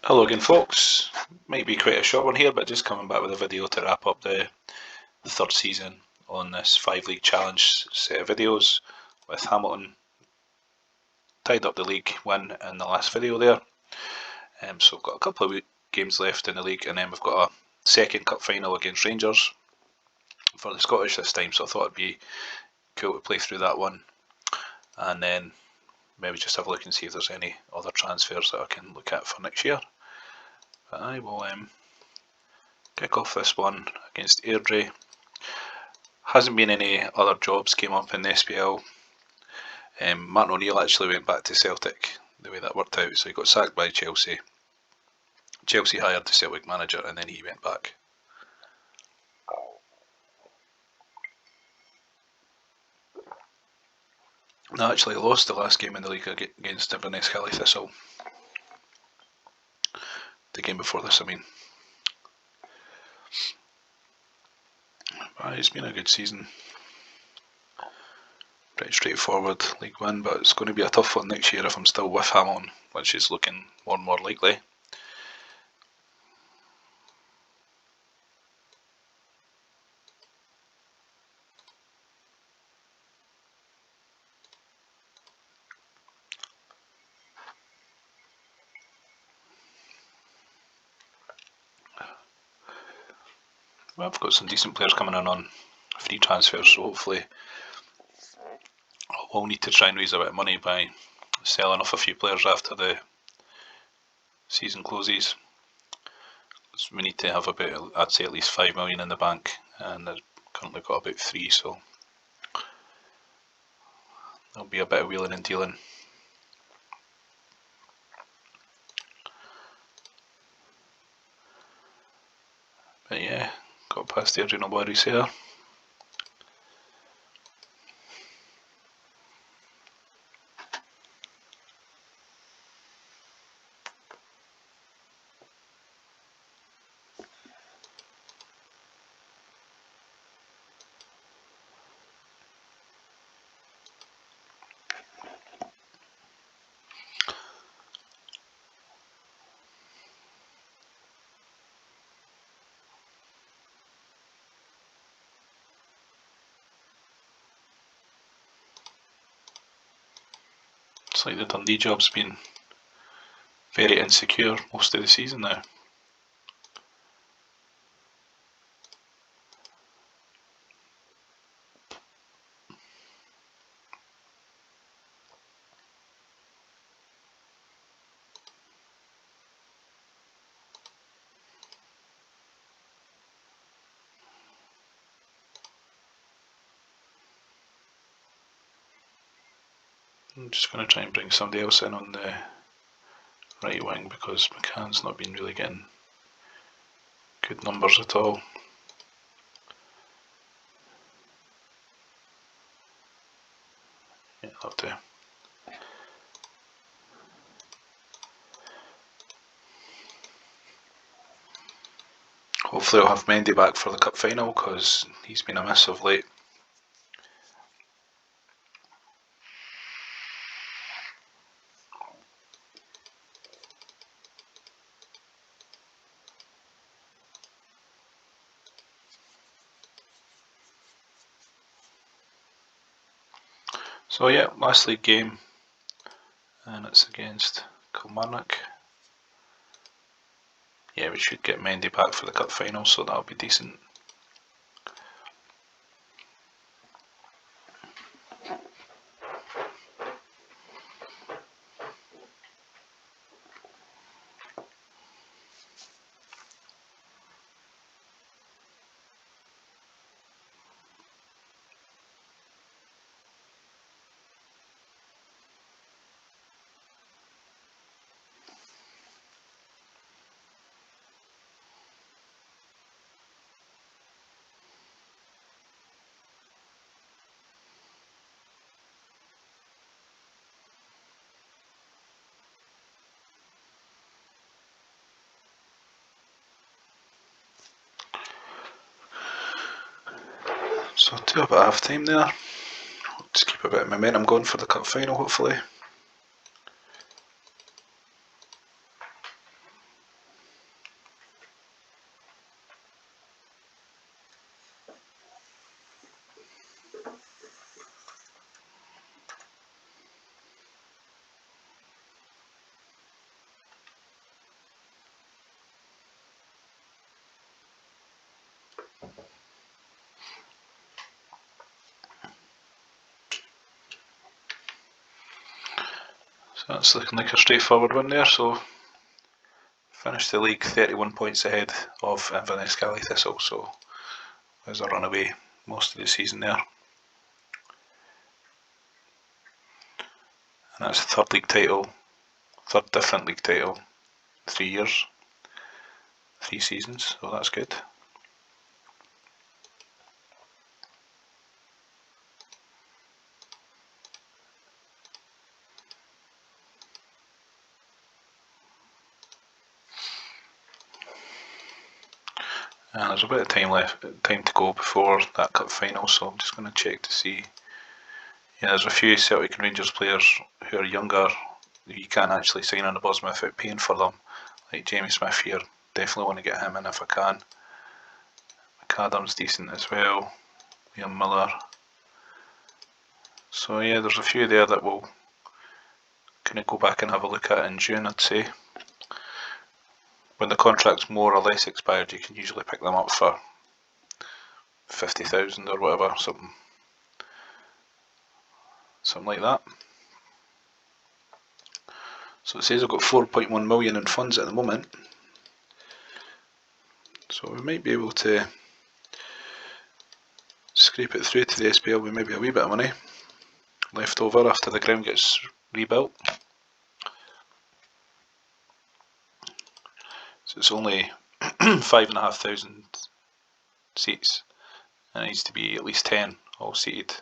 Hello again folks, might be quite a short one here, but just coming back with a video to wrap up the third season on this 5 league challenge set of videos, with Hamilton tied up the league win in the last video there. So we've got a couple of games left in the league, and then we've got a second cup final against Rangers for the Scottish this time, so I thought it'd be cool to play through that one, and then maybe just have a look and see if there's any other transfers that I can look at for next year. But I will kick off this one against Airdrie. Hasn't been any other jobs came up in the SPL. Martin O'Neill actually went back to Celtic, the way that worked out, so he got sacked by Chelsea. Chelsea hired the Celtic manager and then he went back. They actually lost the last game in the league against Inverness Kelly Thistle. The game before this, I mean. It's been a good season. Pretty straightforward league win, but it's going to be a tough one next year if I'm still with Hamilton, which is looking more and more likely. Well, I've got some decent players coming in on free transfers, so hopefully we'll need to try and raise a bit of money by selling off a few players after the season closes. So we need to have about, I'd say, at least 5 million in the bank, and I've currently got about 3, so there'll be a bit of wheeling and dealing. But yeah, got past the original worries here. It's like the Dundee job's been very insecure most of the season now. I'm just going to try and bring somebody else in on the right wing because McCann's not been really getting good numbers at all. Yeah, that'll do. Hopefully I'll have Mendy back for the cup final because he's been a miss of late. So yeah, last league game, and it's against Kilmarnock. Yeah, we should get Mendy back for the cup final, so that'll be decent. So 2 up at half time there. Just keep a bit of momentum going for the cup final, hopefully. So that's looking like a straightforward win there. So finished the league 31 points ahead of Inverness Cali Thistle. So there's a runaway most of the season there. And that's the third league title, third different league title, 3 years, 3 seasons. So that's good. And there's a bit of time to go before that cup final, so I'm just going to check to see. Yeah, there's a few Celtic and Rangers players who are younger, who you can't actually sign on the Bosma without paying for them, like Jamie Smith here. Definitely want to get him in if I can. McAdam's decent as well, Liam Miller. So yeah, there's a few there that we'll kind of go back and have a look at in June, I'd say. When the contract's more or less expired, you can usually pick them up for 50,000 or whatever, something like that. So it says I've got 4.1 million in funds at the moment, so we might be able to scrape it through to the SPL with maybe a wee bit of money left over after the ground gets rebuilt. So it's only 5,500 seats, and it needs to be at least 10 all seated.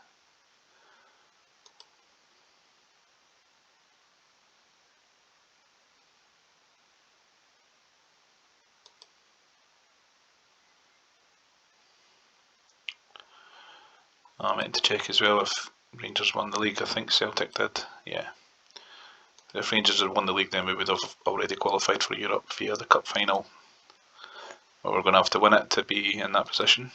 I meant to check as well if Rangers won the league. I think Celtic did, yeah. If Rangers had won the league, then we would have already qualified for Europe via the cup final. But we're going to have to win it to be in that position.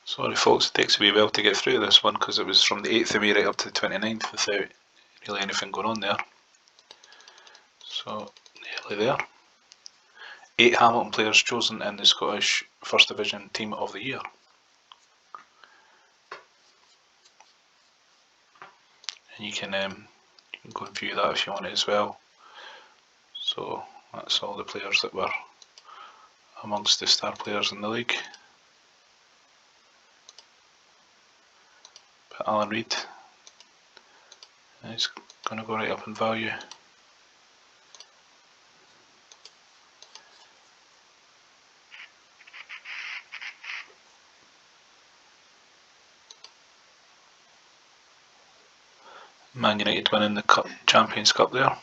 Sorry folks, it takes a wee while to get through this one because it was from the 8th of May right up to the 29th without really anything going on there. So, nearly there. 8 Hamilton players chosen in the Scottish First Division Team of the Year. And you can go and view that if you want it as well. So that's all the players that were amongst the star players in the league. But Alan Reid, he's going to go right up in value. Man United winning the Cup, Champions Cup there.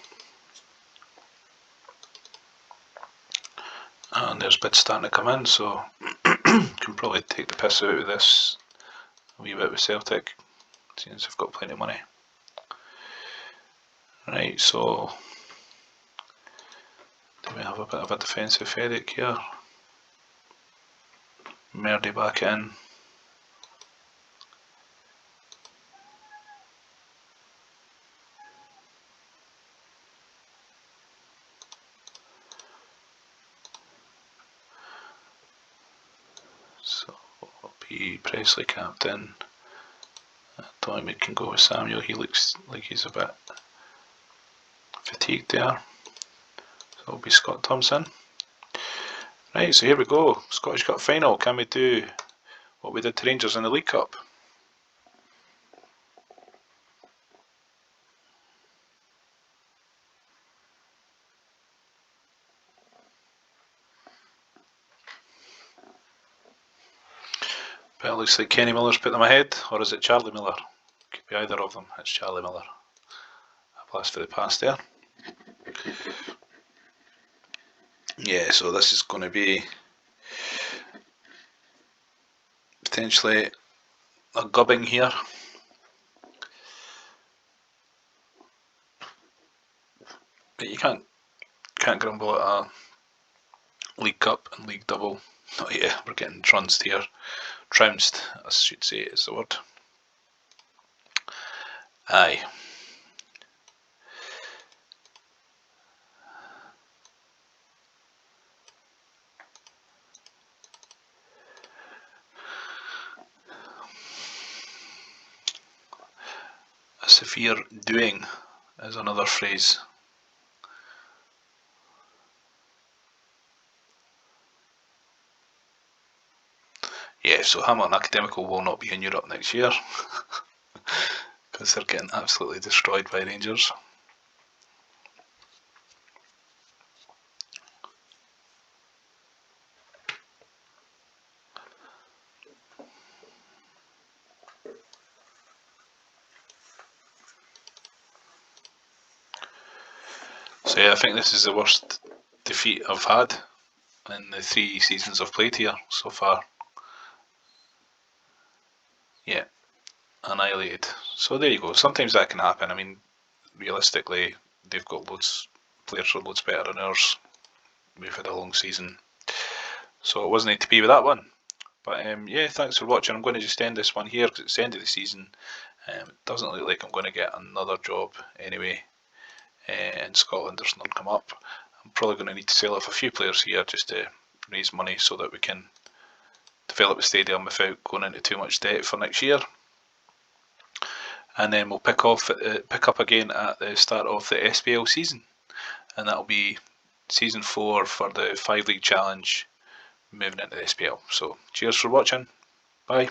And there's bids starting to come in, so can probably take the piss out of this a wee bit with Celtic, since they've got plenty of money. Right, so do we have a bit of a defensive headache here? Merdy back in. So be Presley captain. I don't think we can go with Samuel, he looks like he's a bit fatigued there. So it'll be Scott Thompson. Right, so here we go, Scottish Cup final. Can we do what we did to Rangers in the League Cup? Well, it looks like Kenny Miller's put them ahead, or is it Charlie Miller? Could be either of them. It's Charlie Miller. A blast for the past there. Yeah, so this is going to be potentially a gubbing here. But you can't grumble at a League Cup and League Double. Oh yeah, we're getting trounced here. Trounced, I should say is the word. Aye. A severe doing is another phrase. Yeah, so Hamilton Academical will not be in Europe next year because they're getting absolutely destroyed by Rangers. So yeah, I think this is the worst defeat I've had in the 3 seasons I've played here so far. Yeah, annihilated. So there you go. Sometimes that can happen. I mean, realistically, they've got players are loads better than ours. We've had a long season, so it wasn't to be with that one. But yeah, thanks for watching. I'm going to just end this one here because it's the end of the season. It doesn't look like I'm going to get another job anyway. In Scotland, there's none come up. I'm probably going to need to sell off a few players here just to raise money so that we can develop the stadium without going into too much debt for next year. And then we'll pick up again at the start of the SPL season, and that'll be season 4 for the 5 League Challenge, moving into the SPL. So cheers for watching. Bye.